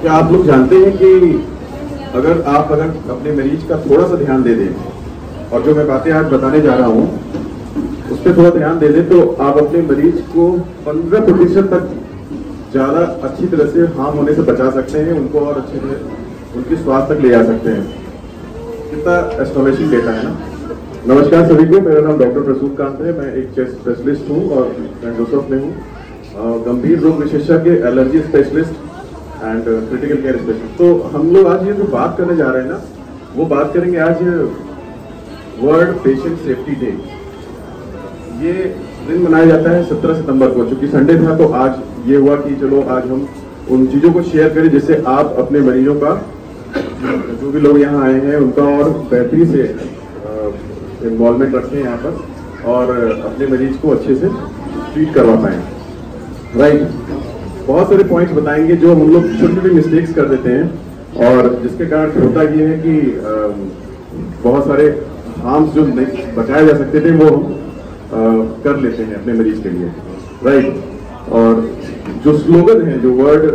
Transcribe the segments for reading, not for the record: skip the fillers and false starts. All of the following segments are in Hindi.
क्या आप लोग जानते हैं कि अगर अपने मरीज का थोड़ा सा ध्यान दे दें और जो मैं बातें आज बताने जा रहा हूँ उस पर थोड़ा ध्यान दे दें तो आप अपने मरीज को 15% तक ज़्यादा अच्छी तरह से हार्म होने से बचा सकते हैं, उनको और अच्छे से उनके स्वास्थ्य तक ले जा सकते हैं। कितना एस्टोमेशिंग डेटा है ना। नमस्कार सभी को, मेरा नाम डॉक्टर प्रसूत कांत है। मैं एक चेस्ट स्पेशलिस्ट हूँ और सेंट जोसेफ में हूँ, गंभीर रोग विशेषज्ञ, allergy specialist and critical care specialist. तो हम लोग आज ये जो बात करने जा रहे हैं ना, वो बात करेंगे आज वर्ल्ड पेशेंट सेफ्टी डे। ये दिन मनाया जाता है 17 सितंबर को। चूंकि संडे था तो आज ये हुआ कि चलो आज हम उन चीज़ों को शेयर करें जिससे आप अपने मरीजों का, जो भी लोग यहाँ आए हैं, उनका और बेहतरी से इन्वॉल्वमेंट रखें यहाँ पर और अपने मरीज को अच्छे से ट्रीट करवा पाएँ। राइट, बहुत सारे पॉइंट्स बताएंगे जो हम लोग छोटी छोटी मिस्टेक्स कर देते हैं और जिसके कारण होता ये है कि बहुत सारे हार्म्स जो नहीं बचाए जा सकते थे वो कर लेते हैं अपने मरीज के लिए। राइट, और जो स्लोगन है, जो वर्ल्ड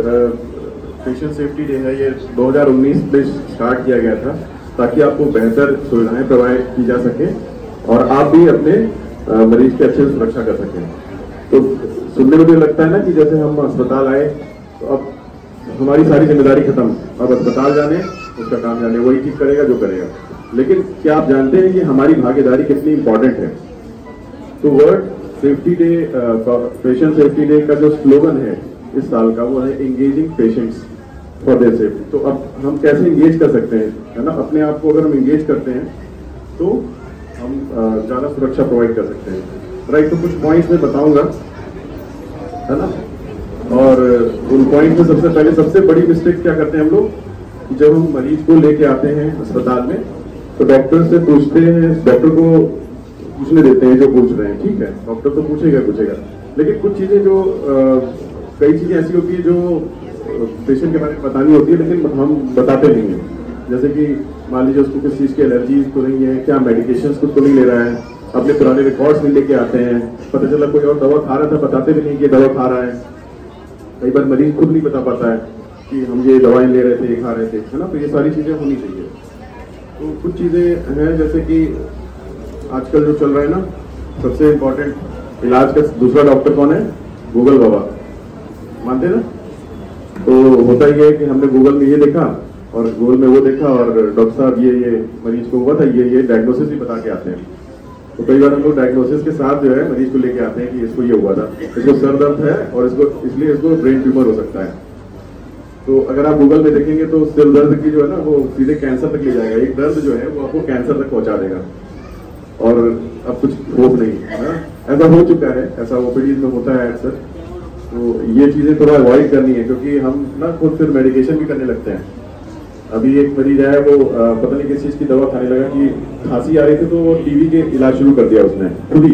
पेशेंट सेफ्टी डे है, ये 2019 में स्टार्ट किया गया था ताकि आपको बेहतर सुविधाएं प्रोवाइड की जा सके और आप भी अपने मरीज की अच्छे से सुरक्षा कर सकें। तो सुनने में तो लगता है ना कि जैसे हम अस्पताल आए तो अब हमारी सारी जिम्मेदारी खत्म, अब अस्पताल जाने, उसका काम जाने, वही ठीक करेगा जो करेगा। लेकिन क्या आप जानते हैं कि हमारी भागीदारी कितनी इंपॉर्टेंट है? तो world safety day, patient safety day का जो स्लोगन है इस साल का, वो है engaging patients for their safety. तो अब हम कैसे एंगेज कर सकते हैं, है ना? अपने आप को अगर हम एंगेज करते हैं तो हम ज़्यादा सुरक्षा प्रोवाइड कर सकते हैं। राइट, तो कुछ पॉइंट्स मैं बताऊंगा, है ना? और उन पॉइंट में सबसे पहले सबसे बड़ी मिस्टेक क्या करते हैं हम लोग कि जब हम मरीज को लेके आते हैं अस्पताल में तो डॉक्टर से पूछते हैं, डॉक्टर को पूछने देते हैं जो पूछ रहे हैं। ठीक है, डॉक्टर तो पूछेगा, लेकिन कुछ चीजें जो कई चीजें ऐसी होती है जो पेशेंट के बारे में बतानी होती है लेकिन हम बताते नहीं हैं। जैसे कि मान लीजिए उसको किस चीज की एलर्जी तो नहीं है, क्या मेडिकेशन कुछ तो नहीं ले रहा है, अपने पुराने रिकॉर्ड्स नहीं लेके आते हैं, पता चला कोई और दवा खा रहा था, बताते भी नहीं कि दवा खा रहा है। कई बार मरीज खुद नहीं बता पाता है कि हम ये दवाएं ले रहे थे, खा रहे थे, है ना? तो ये सारी चीजें होनी चाहिए। तो कुछ चीजें हैं जैसे कि आजकल जो चल रहा है ना, सबसे इम्पोर्टेंट इलाज का दूसरा डॉक्टर कौन है? गूगल बाबा, मानते ना? तो होता ही है कि हमने गूगल में ये देखा और गूगल में वो देखा और डॉक्टर साहब ये मरीज को हुआ था, ये डायग्नोसिस भी बता के आते हैं। तो कई बार हम लोग डायग्नोसिस के साथ जो है मरीज को लेके आते हैं कि इसको ये हुआ था, इसको सर दर्द है और इसलिए इसको ब्रेन ट्यूमर हो सकता है। तो अगर आप गूगल में देखेंगे तो सिर दर्द की जो है ना वो सीधे कैंसर तक ले जाएगा। एक दर्द जो है वो आपको कैंसर तक पहुंचा देगा और अब कुछ होप नहीं है ना? ऐसा हो चुका है, ऐसा ओपीडीज में होता है अक्सर। तो ये चीजें थोड़ा अवॉइड करनी है क्योंकि हम ना खुद फिर मेडिकेशन भी करने लगते हैं। अभी एक मरीज है, वो पता नहीं किस चीज की दवा खाने लगा कि खांसी आ रही थी तो वो टीबी के इलाज शुरू कर दिया उसने, खुद ही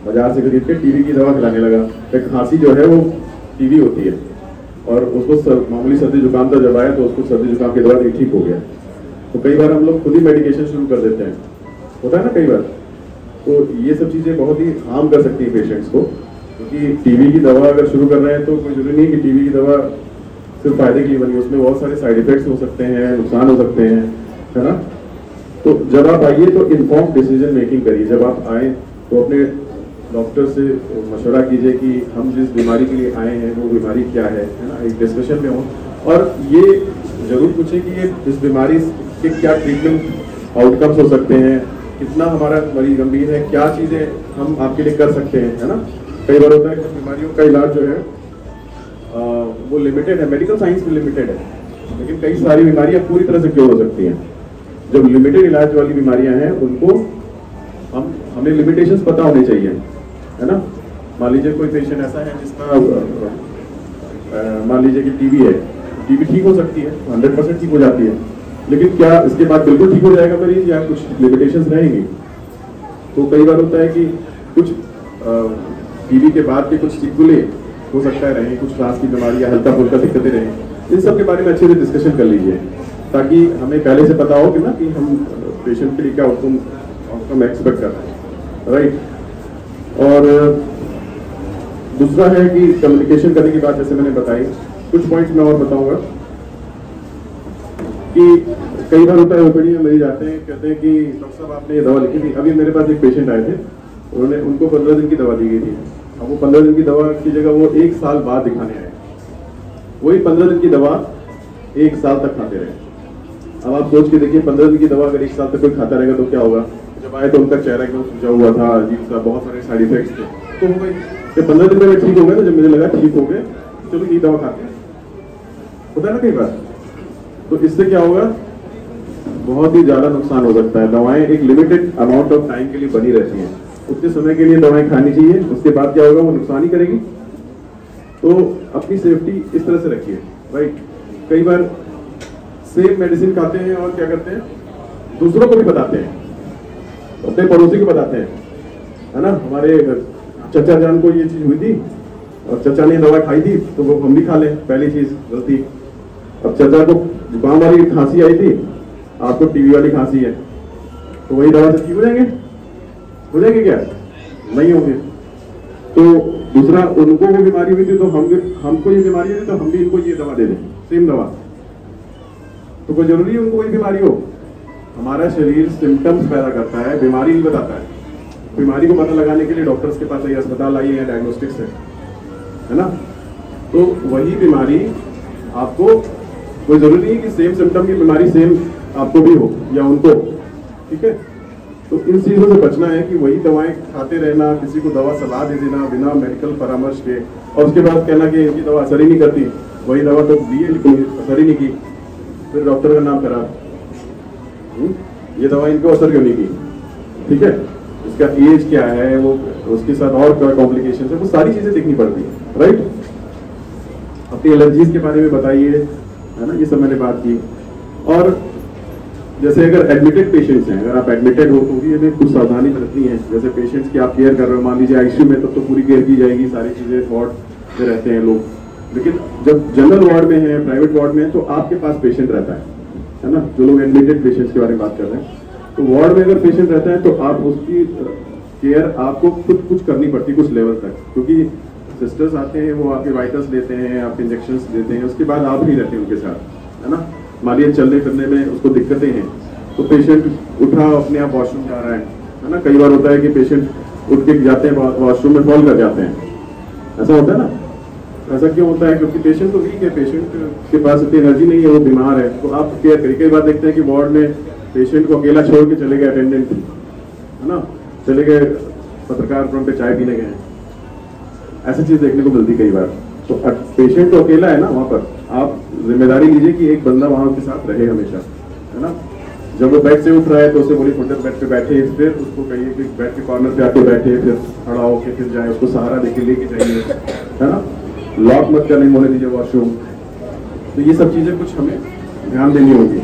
बाजार से खरीद के टीबी की दवा खिलाने लगा। खांसी जो है वो टीबी होती है और उसको मामूली सर्दी जुकाम था जब आया तो उसको सर्दी जुकाम की दवा ठीक हो गया। तो कई बार हम लोग खुद ही मेडिकेशन शुरू कर देते हैं, होता है ना कई बार। तो ये सब चीजें बहुत ही हार्म कर सकती है पेशेंट्स को, क्योंकि टीबी की दवा अगर शुरू कर रहे हैं तो कोई जरूरी नहीं कि टीबी की दवा सिर्फ फायदे के लिए बनी, उसमें बहुत सारे साइड इफेक्ट्स हो सकते हैं, नुकसान हो सकते हैं, है ना? तो जब आप आइए तो इन्फॉर्म डिसीजन मेकिंग करिए। जब आप आए तो अपने डॉक्टर से मशवरा कीजिए कि हम जिस बीमारी के लिए आए हैं वो बीमारी क्या है ना? एक डिस्कशन में हो और ये जरूर पूछे कि ये इस बीमारी के क्या ट्रीटमेंट आउटकम्स हो सकते हैं, कितना हमारा मरीज गंभीर है, क्या चीजें हम आपके लिए कर सकते हैं, है ना? कई बार होता है कि बीमारियों का इलाज जो है वो लिमिटेड है, मेडिकल साइंस में लिमिटेड है, लेकिन कई सारी बीमारियां पूरी तरह से क्योर हो सकती हैं। जब लिमिटेड इलाज वाली बीमारियां हैं उनको हमें लिमिटेशंस पता होने चाहिए, है ना? मान लीजिए कोई पेशेंट ऐसा है जिसका मान लीजिए कि टीबी है, टीबी ठीक हो सकती है, 100% ठीक हो जाती है, लेकिन क्या इसके बाद बिल्कुल ठीक हो जाएगा मरीज या कुछ लिमिटेशंस रहेंगी? तो कई बार होता है कि कुछ टीबी के बाद के कुछ सिक्वेले हो सकता है रहें, कुछ सांस की बीमारी या हल्का फुल्का दिक्कतें रहें। इन सब के बारे में अच्छे से डिस्कशन कर लीजिए ताकि हमें पहले से पता हो कि ना कि हम पेशेंट के लिए क्या आउटकम एक्सपेक्ट कर रहे हैं। राइट, और दूसरा है कि कम्युनिकेशन करने की बात जैसे मैंने बताई, कुछ पॉइंट्स मैं और बताऊंगा कि कई बार होता है ओपीडी में मरीज आते हैं, कहते हैं कि डॉक्टर साहब आपने ये दवा लिखी थी। अभी मेरे पास एक पेशेंट आए थे, उनको 15 दिन की दवा दी गई थी। अब वो 15 दिन की दवा की जगह वो 1 साल बाद दिखाने आए, वही 15 दिन की दवा 1 साल तक खाते रहे। अब आप सोच के देखिए 15 दिन की दवा अगर 1 साल तक कोई खाता रहेगा तो क्या होगा। जब आए तो उनका चेहरा एकदम सूजा हुआ था, अजीब सा, बहुत सारे साइड इफेक्ट्स थे। तो हो गई 15 दिन में ठीक हो गए ना, जब मुझे लगा ठीक हो गए चलो ये दवा खाते हैं, होता है ना कई बार। तो इससे क्या होगा, बहुत ही ज्यादा नुकसान हो सकता है। दवाएं एक लिमिटेड अमाउंट ऑफ टाइम के लिए बनी रहती हैं, उतने समय के लिए दवाएं खानी चाहिए, उसके बाद क्या होगा वो नुकसान ही करेगी। तो अपनी सेफ्टी इस तरह से रखिए, राइट। कई बार सेम मेडिसिन खाते हैं और क्या करते हैं, दूसरों को भी बताते हैं, अपने पड़ोसी को बताते हैं, है ना। हमारे चचा जान को ये चीज हुई थी और चचा ने दवा खाई थी तो वो हम भी खा लें, पहली चीज गलती। अब चचा को जुकाम वाली खांसी आई थी, आपको टीबी वाली खांसी है, तो वही दवा से ठीक हो जाएंगे? हो जाएंगे क्या? नहीं होंगे। तो दूसरा, उनको वो बीमारी हुई थी तो हमको ये बीमारी हुई तो हम भी इनको ये दवा दे दें, सेम दवा। तो कोई जरूरी है उनको कोई बीमारी हो? हमारा शरीर सिम्टम्स पैदा करता है, बीमारी नहीं बताता है। बीमारी को पता लगाने के लिए डॉक्टर्स के पास आइए, अस्पताल आइए, या डायग्नोस्टिक्स है ना। तो वही बीमारी आपको, कोई जरूरी नहीं कि सेम सिम्टम की बीमारी सेम आपको भी हो या उनको, ठीक है। तो इन चीजों से बचना है कि वही दवाएं खाते रहना, किसी को दवा सलाह दे देना बिना मेडिकल परामर्श के, और उसके बाद कहना कि इनकी दवा असर ही नहीं करती, वही दवा तो दी है लेकिन असर ही नहीं की, फिर डॉक्टर का नाम खराब, ये दवा इनको असर क्यों नहीं की, ठीक है। इसका एज क्या है, वो उसके साथ और क्या कॉम्प्लिकेशन है, वो सारी चीजें देखनी पड़ती है, राइट। अपनी एलर्जीज के बारे में बताइए, है ना, ये सब मैंने बात की। और जैसे अगर एडमिटेड पेशेंट्स हैं, अगर आप एडमिटेड हो तो ये कुछ सावधानी बरतनी है। जैसे पेशेंट्स की आप केयर कर रहे हो, मान लीजिए आईसीयू में, तब तो पूरी केयर की जाएगी, सारी चीजें वार्ड में रहते हैं लोग। लेकिन जब जनरल वार्ड में है, प्राइवेट वार्ड में है, तो आपके पास पेशेंट रहता है ना। जो लोग एडमिटेड पेशेंट्स के बारे में बात कर रहे हैं, तो वार्ड में अगर पेशेंट रहता है तो आप उसकी केयर आपको खुद कुछ करनी पड़ती है कुछ लेवल तक, क्योंकि सिस्टर्स आते हैं, वो आपके वाइटल्स लेते हैं, आपके इंजेक्शन देते हैं, उसके बाद आप ही रहते हैं उनके साथ, है ना। मानिए चलने फिरने में उसको दिक्कतें हैं, तो पेशेंट उठा अपने आप वॉशरूम जा रहा है ना। कई बार होता है कि पेशेंट उठ के जाते हैं वॉशरूम में, फॉल कर जाते हैं, ऐसा होता है ना। ऐसा क्यों होता है? क्योंकि पेशेंट तो वीक है, पेशेंट के पास इतनी एनर्जी नहीं है, वो बीमार है, तो आप केयर करिए। कई बार देखते हैं कि वार्ड में पेशेंट को अकेला छोड़ के चले गए अटेंडेंट, है ना, चले गए पत्रकार फ्रंट पे चाय पीने गए, ऐसी चीज देखने को मिलती कई बार। तो पेशेंट तो अकेला है ना, वहां पर आप जिम्मेदारी लीजिए कि एक बंदा वहां के साथ रहे हमेशा, है ना। जब वो बेड से उठ रहा है तो उसे बोलिए थोड़ी देर बेड पे बैठे, फिर उसको कहिए कि बेड के कॉर्नर पे आके बैठे, फिर खड़ा होके फिर जाए, उसको सहारा देके लेके जाइए, है ना। लॉक मत करने होने दीजिए वॉशरूम। तो ये सब चीजें कुछ हमें ध्यान देनी होगी,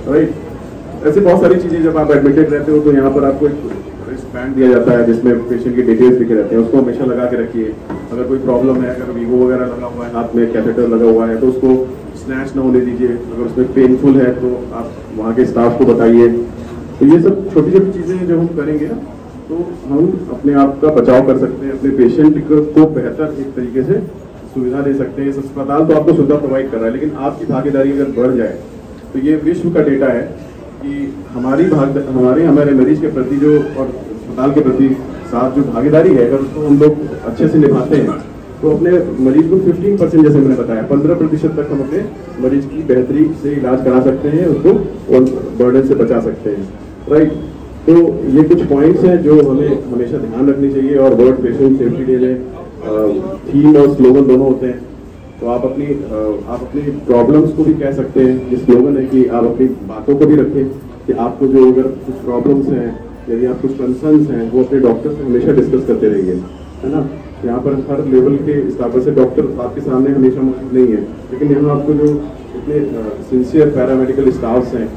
राइट। ऐसे बहुत सारी चीजें, जब आप एडमिटेड रहते हो तो यहाँ पर आपको एक रिस्टबैंड दिया जाता है जिसमें पेशेंट की डिटेल्स लिखे रहते हैं, उसको हमेशा लगा के रखिए। अगर कोई प्रॉब्लम है, अगर वीवो वगैरह लगा हुआ है हाथ में, कैथेटर लगा हुआ है, तो उसको स्नैच ना होने दीजिए। अगर उसमें पेनफुल है तो आप वहाँ के स्टाफ को बताइए। तो ये सब छोटी छोटी चीजें जब हम करेंगे ना, तो हम अपने आप का बचाव कर सकते हैं, अपने पेशेंट को बेहतर एक तरीके से सुविधा दे सकते हैं। अस्पताल तो आपको सुविधा प्रोवाइड कर रहा है, लेकिन आपकी भागीदारी अगर बढ़ जाए तो ये विश्व का डेटा है कि हमारे मरीज के प्रति जो, और अस्पताल के प्रति साथ जो भागीदारी है, अगर उसको हम लोग अच्छे से निभाते हैं तो अपने मरीज को 15%, जैसे मैंने बताया, 15% तक हम अपने मरीज की बेहतरी से इलाज करा सकते हैं, उसको और बर्डन से बचा सकते हैं, राइट। तो ये कुछ पॉइंट्स हैं जो हमें हमेशा ध्यान रखनी चाहिए। और वर्ल्ड पेशेंट सेफ्टी डे में थीम और स्लोगन दोनों होते हैं, तो आप अपनी प्रॉब्लम्स को भी कह सकते हैं। ये स्लोगन है कि आप अपनी बातों को भी रखें, कि आपको जो अगर कुछ प्रॉब्लम्स हैं, यदि आप कुछ कंसर्न्स हैं, वो अपने डॉक्टर से हमेशा डिस्कस करते रहिए, है ना। यहाँ पर हर लेवल के स्टाफ से डॉक्टर आपके सामने हमेशा मौजूद नहीं है, लेकिन यहाँ आपको जो इतने सिंसियर पैरामेडिकल स्टाफ्स हैं,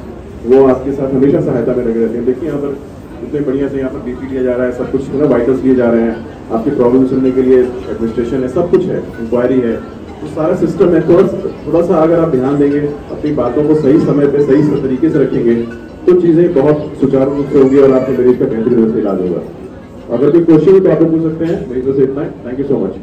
वो आपके साथ हमेशा सहायता में लगे रहते हैं। देखिए यहाँ पर इतने बढ़िया से यहाँ पर बीपी लिया जा रहा है, सब कुछ, है ना, वाइटल्स लिए जा रहे हैं, आपकी प्रॉब्लम सुनने के लिए एडमिनिस्ट्रेशन है, सब कुछ है, इंक्वायरी है, तो सारा सिस्टम है। थोड़ा सा अगर आप ध्यान देंगे, अपनी बातों को सही समय पे सही तरीके से रखेंगे, तो चीजें बहुत सुचारू रूप से होंगी और आपके मरीज का बेहतरीन रूप से इलाज होगा। अगर कोई क्वेश्चन हो तो आप पूछ सकते हैं। मेरी तरफ से इतना है। Thank you so much.